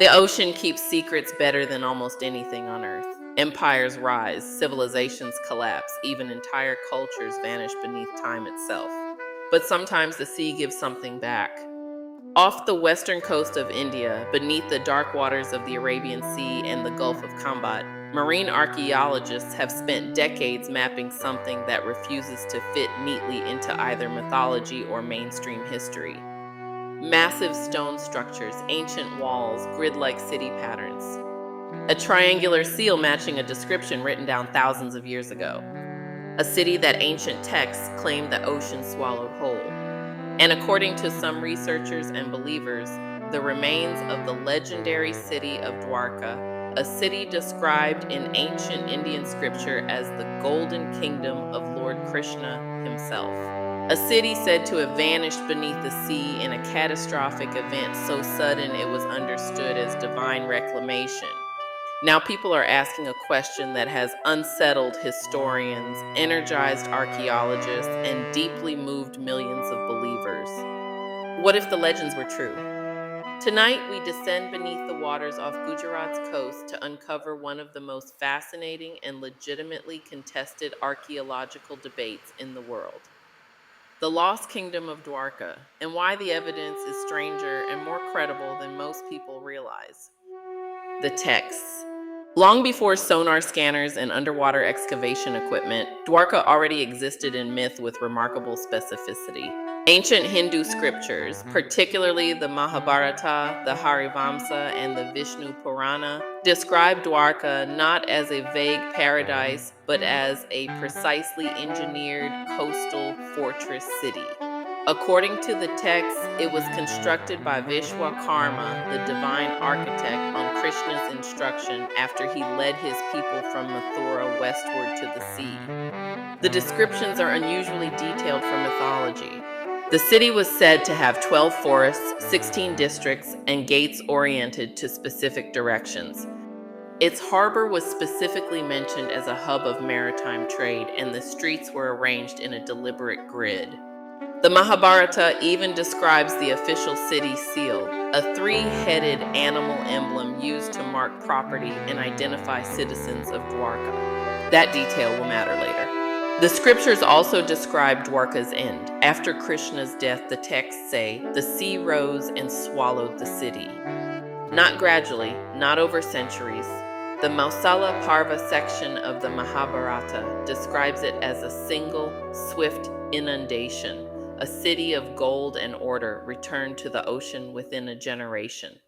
The ocean keeps secrets better than almost anything on Earth. Empires rise, civilizations collapse, even entire cultures vanish beneath time itself. But sometimes the sea gives something back. Off the western coast of India, beneath the dark waters of the Arabian Sea and the Gulf of Khambhat, marine archaeologists have spent decades mapping something that refuses to fit neatly into either mythology or mainstream history. Massive stone structures, ancient walls, grid-like city patterns. A triangular seal matching a description written down thousands of years ago. A city that ancient texts claimed the ocean swallowed whole. And according to some researchers and believers, the remains of the legendary city of Dwarka, a city described in ancient Indian scripture as the golden kingdom of Lord Krishna himself. A city said to have vanished beneath the sea in a catastrophic event so sudden it was understood as divine reclamation. Now people are asking a question that has unsettled historians, energized archaeologists, and deeply moved millions of believers. What if the legends were true? Tonight, we descend beneath the waters off Gujarat's coast to uncover one of the most fascinating and legitimately contested archaeological debates in the world. The lost kingdom of Dwarka, and why the evidence is stranger and more credible than most people realize. The texts. Long before sonar scanners and underwater excavation equipment, Dwarka already existed in myth with remarkable specificity. Ancient Hindu scriptures, particularly the Mahabharata, the Harivamsa, and the Vishnu Purana, describe Dwarka not as a vague paradise, but as a precisely engineered coastal fortress city. According to the text, it was constructed by Vishwakarma, the divine architect, on Krishna's instruction after he led his people from Mathura westward to the sea. The descriptions are unusually detailed for mythology. The city was said to have 12 forests, 16 districts, and gates oriented to specific directions. Its harbor was specifically mentioned as a hub of maritime trade, and the streets were arranged in a deliberate grid. The Mahabharata even describes the official city seal, a three-headed animal emblem used to mark property and identify citizens of Dwarka. That detail will matter later. The scriptures also describe Dwarka's end. After Krishna's death, the texts say, the sea rose and swallowed the city. Not gradually, not over centuries. The Mausala Parva section of the Mahabharata describes it as a single, swift inundation. A city of gold and order returned to the ocean within a generation.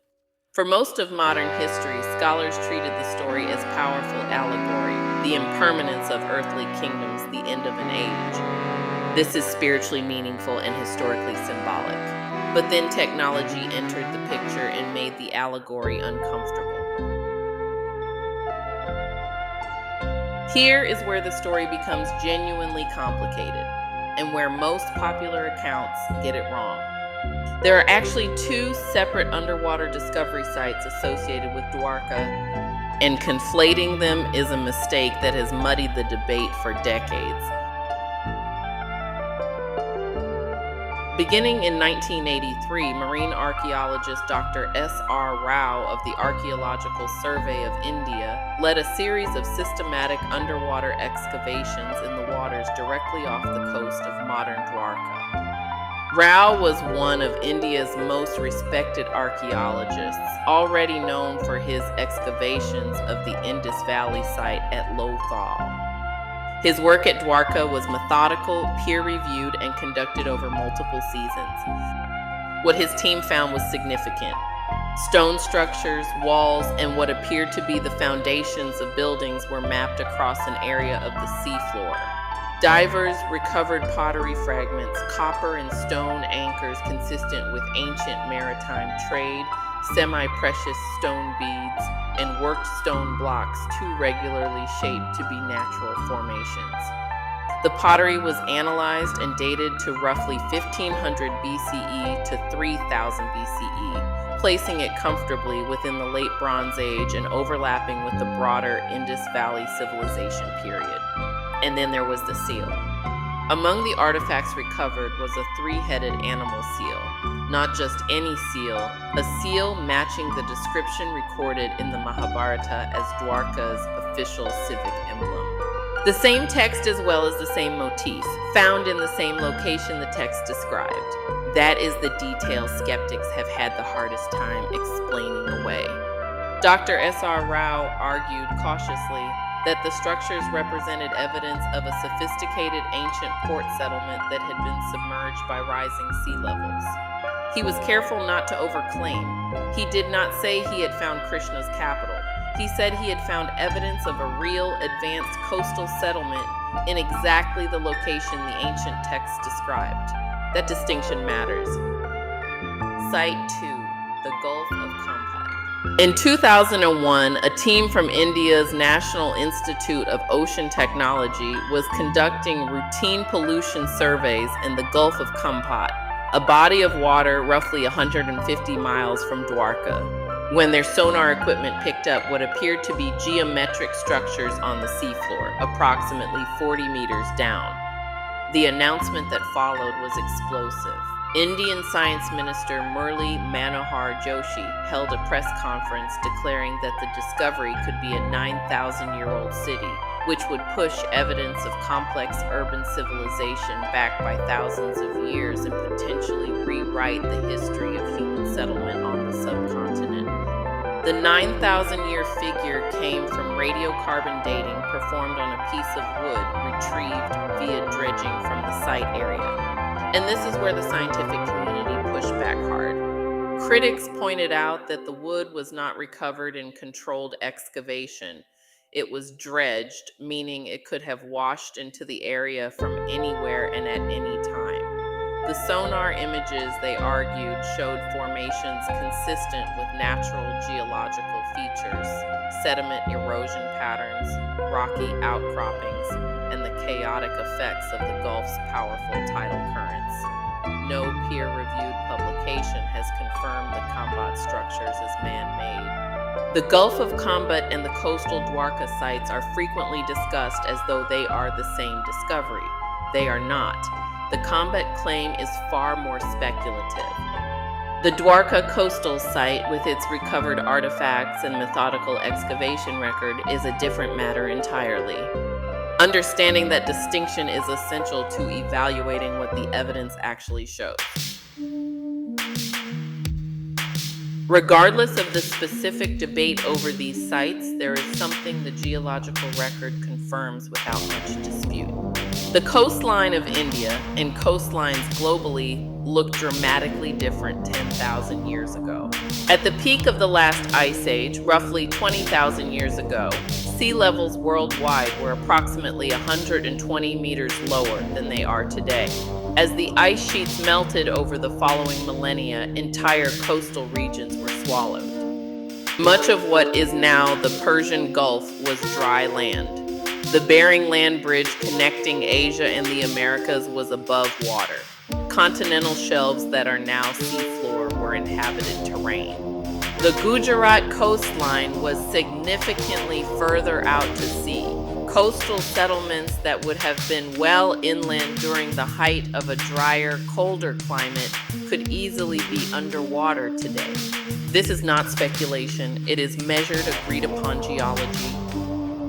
For most of modern history, scholars treated the story as powerful allegory, the impermanence of earthly kingdoms, the end of an age. This is spiritually meaningful and historically symbolic. But then technology entered the picture and made the allegory uncomfortable. Here is where the story becomes genuinely complicated, and where most popular accounts get it wrong. There are actually two separate underwater discovery sites associated with Dwarka, and conflating them is a mistake that has muddied the debate for decades. Beginning in 1983, marine archaeologist Dr. S.R. Rao of the Archaeological Survey of India led a series of systematic underwater excavations in the waters directly off the coast of modern Dwarka. Rao was one of India's most respected archaeologists, already known for his excavations of the Indus Valley site at Lothal. His work at Dwarka was methodical, peer-reviewed, and conducted over multiple seasons. What his team found was significant. Stone structures, walls, and what appeared to be the foundations of buildings were mapped across an area of the seafloor. Divers recovered pottery fragments, copper and stone anchors consistent with ancient maritime trade, semi-precious stone beads, and worked stone blocks too regularly shaped to be natural formations. The pottery was analyzed and dated to roughly 1500 BCE to 3000 BCE, placing it comfortably within the Late Bronze Age and overlapping with the broader Indus Valley civilization period. And then there was the seal. Among the artifacts recovered was a three-headed animal seal, not just any seal, a seal matching the description recorded in the Mahabharata as Dwarka's official civic emblem. The same text as well as the same motif, found in the same location the text described. That is the detail skeptics have had the hardest time explaining away. Dr. S.R. Rao argued cautiously that the structures represented evidence of a sophisticated ancient port settlement that had been submerged by rising sea levels. He was careful not to overclaim. He did not say he had found Krishna's capital. He said he had found evidence of a real, advanced coastal settlement in exactly the location the ancient texts described. That distinction matters. Site 2, the Gulf of Khambhat. In 2001, a team from India's National Institute of Ocean Technology was conducting routine pollution surveys in the Gulf of Khambhat, a body of water roughly 150 miles from Dwarka, when their sonar equipment picked up what appeared to be geometric structures on the seafloor, approximately 40 meters down. The announcement that followed was explosive. Indian Science Minister Murli Manohar Joshi held a press conference declaring that the discovery could be a 9,000-year-old city, which would push evidence of complex urban civilization back by thousands of years and potentially rewrite the history of human settlement on the subcontinent. The 9,000-year figure came from radiocarbon dating performed on a piece of wood retrieved via dredging from the site area. And this is where the scientific community pushed back hard. Critics pointed out that the wood was not recovered in controlled excavation. It was dredged, meaning it could have washed into the area from anywhere and at any time. The sonar images, they argued, showed formations consistent with natural geological features, sediment erosion patterns, rocky outcroppings, and the chaotic effects of the Gulf's powerful tidal currents. No peer-reviewed publication has confirmed the Khambhat structures as man-made. The Gulf of Khambhat and the coastal Dwarka sites are frequently discussed as though they are the same discovery. They are not. The Khambhat claim is far more speculative. The Dwarka coastal site, with its recovered artifacts and methodical excavation record, is a different matter entirely. Understanding that distinction is essential to evaluating what the evidence actually shows. Regardless of the specific debate over these sites, there is something the geological record confirms without much dispute. The coastline of India and coastlines globally look dramatically different 10,000 years ago. At the peak of the last ice age, roughly 20,000 years ago, sea levels worldwide were approximately 120 meters lower than they are today. As the ice sheets melted over the following millennia, entire coastal regions were swallowed. Much of what is now the Persian Gulf was dry land. The Bering Land Bridge connecting Asia and the Americas was above water. Continental shelves that are now seafloor were inhabited terrain. The Gujarat coastline was significantly further out to sea. Coastal settlements that would have been well inland during the height of a drier, colder climate could easily be underwater today. This is not speculation. It is measured, agreed upon geology.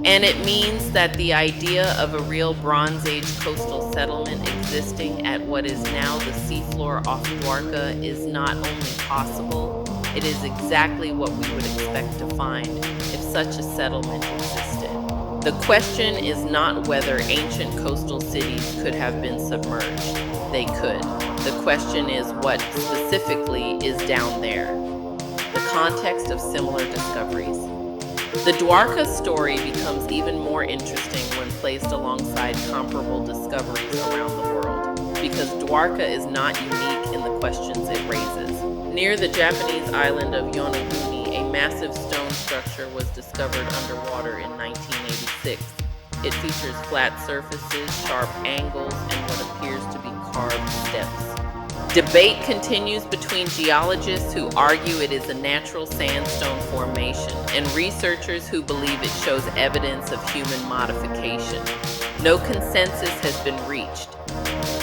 And it means that the idea of a real Bronze Age coastal settlement existing at what is now the seafloor off Dwarka is not only possible, it is exactly what we would expect to find if such a settlement existed. The question is not whether ancient coastal cities could have been submerged. They could. The question is what specifically is down there. The context of similar discoveries. The Dwarka story becomes even more interesting when placed alongside comparable discoveries around the world, because Dwarka is not unique in the questions it raises. Near the Japanese island of Yonaguni, a massive stone structure was discovered underwater in 1986. It features flat surfaces, sharp angles, and what appears to be carved steps. Debate continues between geologists who argue it is a natural sandstone formation and researchers who believe it shows evidence of human modification. No consensus has been reached.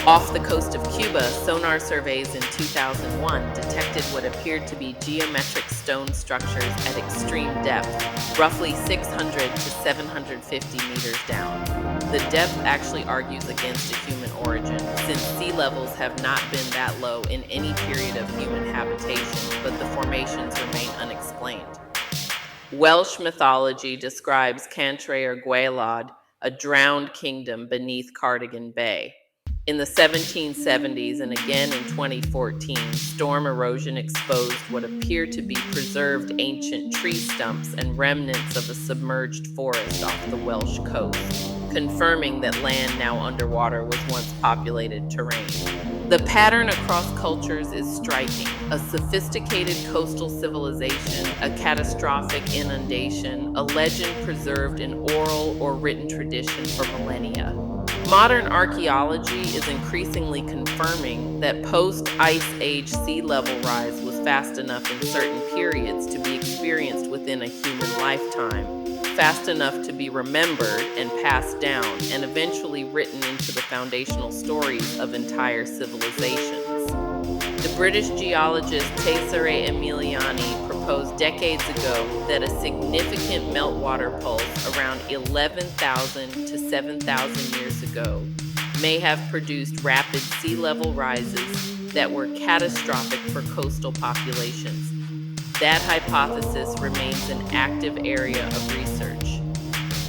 Off the coast of Cuba, sonar surveys in 2001 detected what appeared to be geometric stone structures at extreme depth, roughly 600 to 750 meters down. The depth actually argues against a human origin, since sea levels have not been that low in any period of human habitation, but the formations remain unexplained. Welsh mythology describes Cantre or Gwaelod, a drowned kingdom beneath Cardigan Bay. In the 1770s and again in 2014, storm erosion exposed what appear to be preserved ancient tree stumps and remnants of a submerged forest off the Welsh coast, confirming that land now underwater was once populated terrain. The pattern across cultures is striking. A sophisticated coastal civilization, a catastrophic inundation, a legend preserved in oral or written tradition for millennia. Modern archaeology is increasingly confirming that post-ice age sea level rise was fast enough in certain periods to be experienced within a human lifetime, fast enough to be remembered and passed down, and eventually written into the foundational stories of entire civilizations. The British geologist Cesare Emiliani proposed decades ago that a significant meltwater pulse around 11,000 to 7,000 years ago may have produced rapid sea level rises that were catastrophic for coastal populations. That hypothesis remains an active area of research.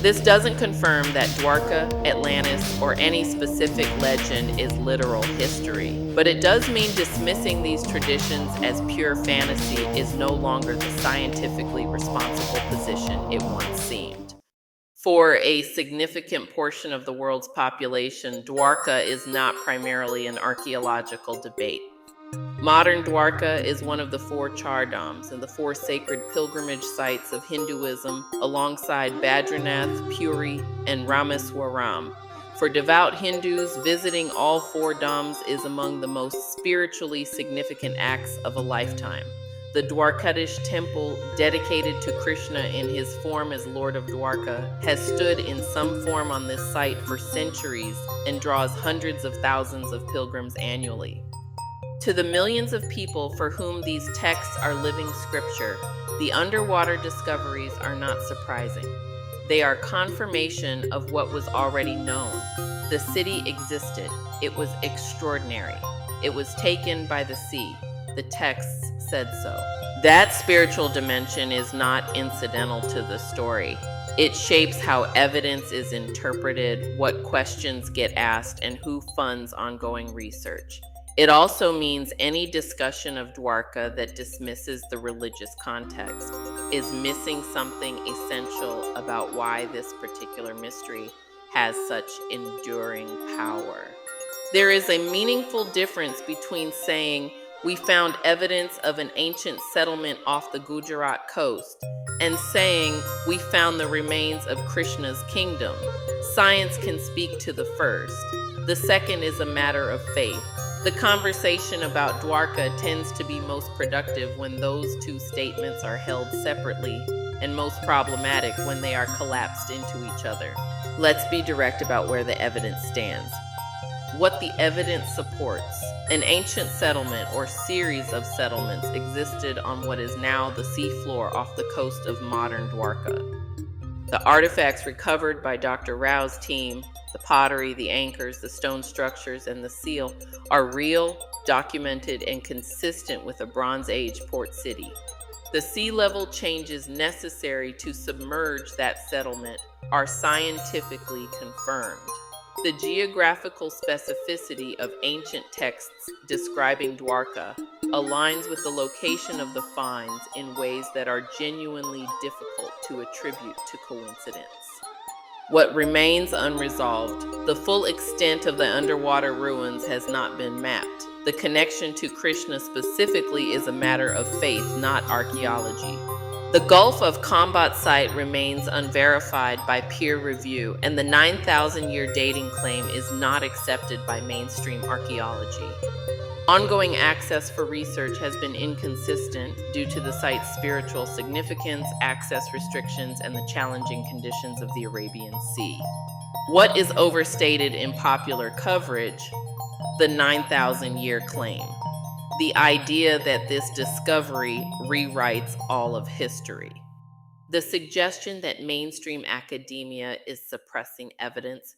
This doesn't confirm that Dwarka, Atlantis, or any specific legend is literal history, but it does mean dismissing these traditions as pure fantasy is no longer the scientifically responsible position it once seemed. For a significant portion of the world's population, Dwarka is not primarily an archaeological debate. Modern Dwarka is one of the 4 chardhams and the 4 sacred pilgrimage sites of Hinduism alongside Badrinath, Puri, and Rameswaram. For devout Hindus, visiting all 4 dhams is among the most spiritually significant acts of a lifetime. The Dwarkadish temple, dedicated to Krishna in his form as Lord of Dwarka, has stood in some form on this site for centuries and draws hundreds of thousands of pilgrims annually. To the millions of people for whom these texts are living scripture, the underwater discoveries are not surprising. They are confirmation of what was already known. The city existed. It was extraordinary. It was taken by the sea. The texts said so. That spiritual dimension is not incidental to the story. It shapes how evidence is interpreted, what questions get asked, and who funds ongoing research. It also means any discussion of Dwarka that dismisses the religious context is missing something essential about why this particular mystery has such enduring power. There is a meaningful difference between saying, "We found evidence of an ancient settlement off the Gujarat coast," and saying, "We found the remains of Krishna's kingdom." Science can speak to the first. The second is a matter of faith. The conversation about Dwarka tends to be most productive when those 2 statements are held separately, and most problematic when they are collapsed into each other. Let's be direct about where the evidence stands. What the evidence supports: an ancient settlement or series of settlements existed on what is now the seafloor off the coast of modern Dwarka. The artifacts recovered by Dr. Rao's team, the pottery, the anchors, the stone structures, and the seal, are real, documented, and consistent with a Bronze Age port city. The sea level changes necessary to submerge that settlement are scientifically confirmed. The geographical specificity of ancient texts describing Dwarka aligns with the location of the finds in ways that are genuinely difficult to attribute to coincidence. What remains unresolved: the full extent of the underwater ruins has not been mapped. The connection to Krishna specifically is a matter of faith, not archaeology. The Gulf of Khambhat site remains unverified by peer review, and the 9,000-year dating claim is not accepted by mainstream archaeology. Ongoing access for research has been inconsistent due to the site's spiritual significance, access restrictions, and the challenging conditions of the Arabian Sea. What is overstated in popular coverage? the 9,000-year claim. The idea that this discovery rewrites all of history. The suggestion that mainstream academia is suppressing evidence.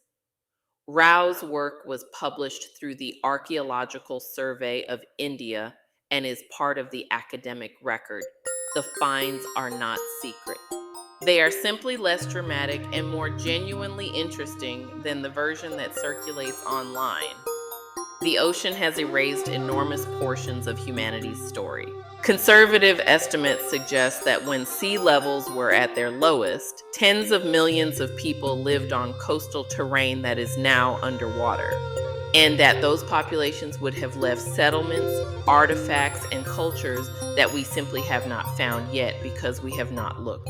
Rao's work was published through the Archaeological Survey of India and is part of the academic record. The finds are not secret. They are simply less dramatic and more genuinely interesting than the version that circulates online. The ocean has erased enormous portions of humanity's story. Conservative estimates suggest that when sea levels were at their lowest, tens of millions of people lived on coastal terrain that is now underwater, and that those populations would have left settlements, artifacts, and cultures that we simply have not found yet because we have not looked.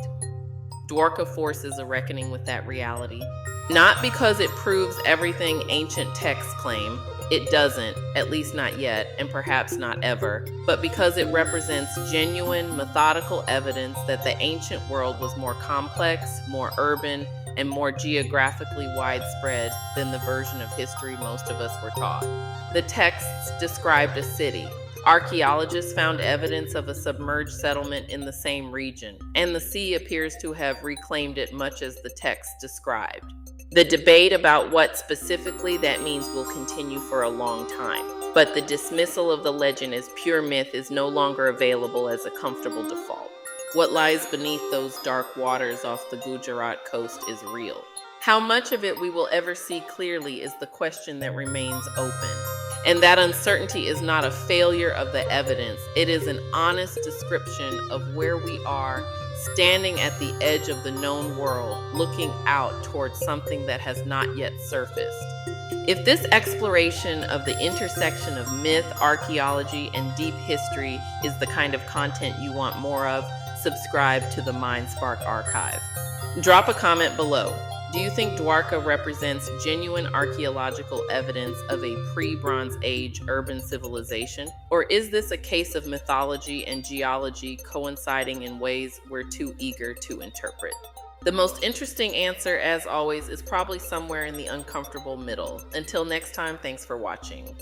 Dwarka forces a reckoning with that reality. Not because it proves everything ancient texts claim, it doesn't, at least not yet, and perhaps not ever, but because it represents genuine, methodical evidence that the ancient world was more complex, more urban, and more geographically widespread than the version of history most of us were taught. The texts described a city. Archaeologists found evidence of a submerged settlement in the same region, and the sea appears to have reclaimed it much as the text described. The debate about what specifically that means will continue for a long time, but the dismissal of the legend as pure myth is no longer available as a comfortable default. What lies beneath those dark waters off the Gujarat coast is real. How much of it we will ever see clearly is the question that remains open. And that uncertainty is not a failure of the evidence. It is an honest description of where we are, standing at the edge of the known world, looking out towards something that has not yet surfaced. If this exploration of the intersection of myth, archaeology, and deep history is the kind of content you want more of, subscribe to the MindSpark archive. Drop a comment below. Do you think Dwarka represents genuine archaeological evidence of a pre-Bronze Age urban civilization? Or is this a case of mythology and geology coinciding in ways we're too eager to interpret? The most interesting answer, as always, is probably somewhere in the uncomfortable middle. Until next time, thanks for watching.